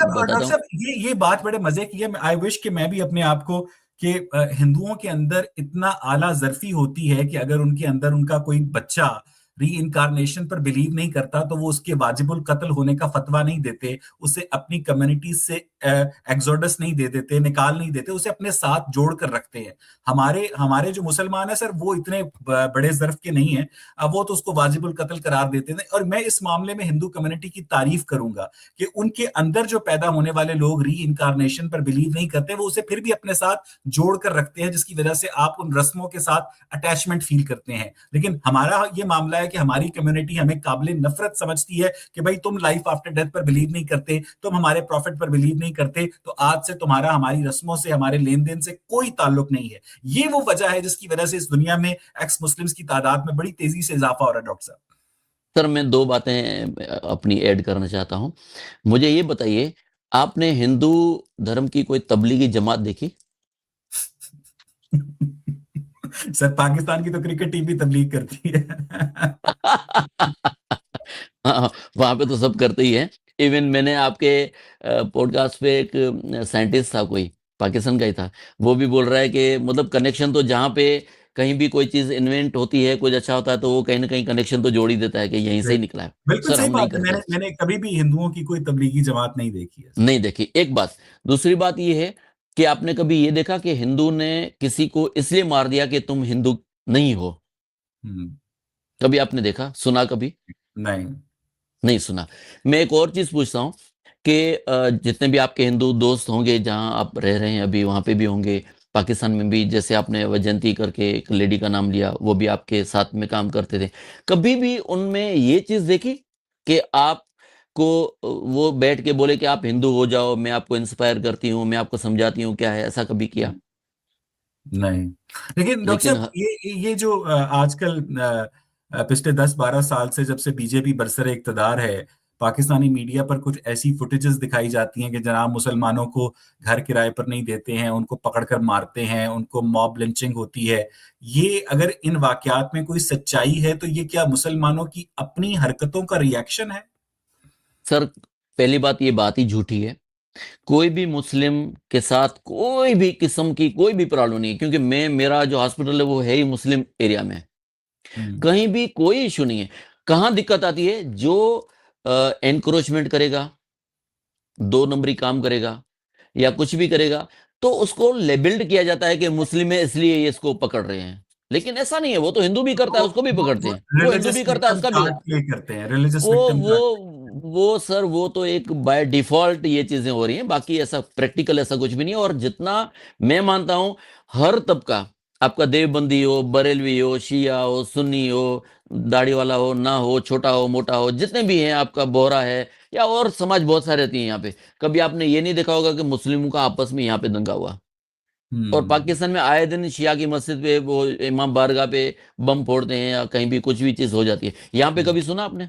और बताता डॉक्टर हूँ। साहब ये बात बड़े मजे की है। आई विश कि मैं भी अपने आप को कि हिंदुओं के अंदर इतना आला जरफी होती है कि अगर उनके अंदर उनका कोई बच्चा री इनकारनेशन पर बिलीव नहीं करता तो वो उसके वाजिबुल कत्ल होने का फतवा नहीं देते, उसे अपनी कम्युनिटी से एग्जोडस नहीं दे देते, निकाल नहीं देते, उसे अपने साथ जोड़ कर रखते हैं। हमारे हमारे जो मुसलमान है सर वो इतने बड़े जर्फ के नहीं है। अब वो तो उसको वाजिबुल कत्ल करार देते हैं। और मैं इस मामले में हिंदू कम्युनिटी की तारीफ करूंगा कि उनके अंदर जो पैदा होने वाले लोग री इनकारनेशन पर बिलीव नहीं करते, वो उसे फिर भी अपने साथ जोड़ कर रखते हैं, जिसकी वजह से आप उन रस्मों के साथ अटैचमेंट फील करते हैं। लेकिन हमारा ये मामला है कि हमारी कम्युनिटी हमें काबिल नफरत समझती है कि भाई तुम लाइफ आफ्टर डेथ पर बिलीव नहीं करते, तुम हमारे प्रॉफिट पर बिलीव नहीं करते, तो आज से तुम्हारा हमारी रस्मों से, हमारे लेन देन से कोई ताल्लुक नहीं है। ये वो वजह है जिसकी वजह से इस दुनिया में एक्स मुस्लिम्स की तादाद में बड़ी तेजी से इजाफा हो रहा है डॉक्टर साहब। सर मैं दो बातें अपनी ऐड करना चाहता हूँ। मुझे ये बताइए, आपने हिंदू धर्म की कोई तबलीगी जमात देखी? सर पाकिस्तान की तो क्रिकेट टीम भी तबलीग करती है। हाँ, वहां पे तो सब करते ही हैं। इवन मैंने आपके पॉडकास्ट पे एक साइंटिस्ट था, कोई पाकिस्तान का ही था, वो भी बोल रहा है कि मतलब कनेक्शन तो जहाँ पे कहीं भी कोई चीज इन्वेंट होती है, कुछ अच्छा होता है, तो वो कहीं ना कहीं कनेक्शन तो जोड़ ही देता है कि यहीं से ही निकला है। बिल्कुल सर सही हम नहीं बात है। करते। मैंने मैंने कभी भी हिंदुओं की कोई तबलीगी जमात नहीं देखी है सर। नहीं देखी, एक बात। दूसरी बात ये है कि आपने कभी ये देखा कि हिंदू ने किसी को इसलिए मार दिया कि तुम हिंदू नहीं हो? हम्म। कभी आपने देखा, सुना कभी? नहीं। नहीं सुना। मैं एक और चीज पूछता हूँ कि जितने भी आपके हिंदू दोस्त होंगे जहां आप रह रहे हैं अभी, वहां पे भी होंगे, पाकिस्तान में भी, जैसे आपने वैजयंती करके एक लेडी का नाम लिया, वो भी आपके साथ में काम करते थे। कभी भी उनमें ये चीज देखी कि आपको वो बैठ के बोले कि आप हिंदू हो जाओ, मैं आपको इंस्पायर करती हूँ, मैं आपको समझाती हूँ क्या है, ऐसा कभी किया? नहीं। लेकिन डॉक्टर लेकिन साहब ये जो आजकल पिछले 10-12 साल से जब से बीजेपी बरसरे इक्तदार है, पाकिस्तानी मीडिया पर कुछ ऐसी फुटेजेस दिखाई जाती हैं कि जनाब मुसलमानों को घर किराए पर नहीं देते हैं, उनको पकड़कर मारते हैं, उनको मॉब लिंचिंग होती है। ये अगर इन वाकयात में कोई सच्चाई है तो ये क्या मुसलमानों की अपनी हरकतों का रिएक्शन है? सर, पहली बात, ये बात ही झूठी है। कोई भी मुस्लिम के साथ कोई भी किस्म की कोई भी प्रॉब्लम नहीं है, क्योंकि मेरा जो हॉस्पिटल है वो है ही मुस्लिम एरिया में। हम्म। कहीं भी कोई इशू नहीं है। कहां दिक्कत आती है? जो एनक्रोचमेंट करेगा, दो नंबरी काम करेगा, या कुछ भी करेगा, तो उसको लेबल्ड किया जाता है कि मुस्लिम है इसलिए ये इसको पकड़ रहे हैं। लेकिन ऐसा नहीं है, वो तो हिंदू भी करता है, उसको भी पकड़ते वो हैं। वो हिंदू रिलीजियस भी करता है, विक्टिम उसका भी। कार्ड प्ले करते हैं, रिलीजियस वो विक्टिम वो कार्ड। वो सर, वो तो एक बाय डिफॉल्ट ये चीजें हो रही हैं, बाकी ऐसा प्रैक्टिकल ऐसा कुछ भी नहीं है। और जितना मैं मानता हूं, हर तबका, आपका देवबंदी हो, बरेलवी हो, शिया हो, सुन्नी हो, दाढ़ी वाला हो ना हो, छोटा हो मोटा हो, जितने भी हैं, आपका बोहरा है, या और समाज बहुत सारे रहती हैं यहाँ पे। कभी आपने ये नहीं देखा होगा कि मुस्लिमों का आपस में यहाँ पे दंगा हुआ। और हम्म। पाकिस्तान में आए दिन शिया की मस्जिद पे, वो इमाम बारगाह पे बम फोड़ते हैं, या कहीं भी कुछ भी चीज हो जाती है। यहाँ पे कभी सुना आपने?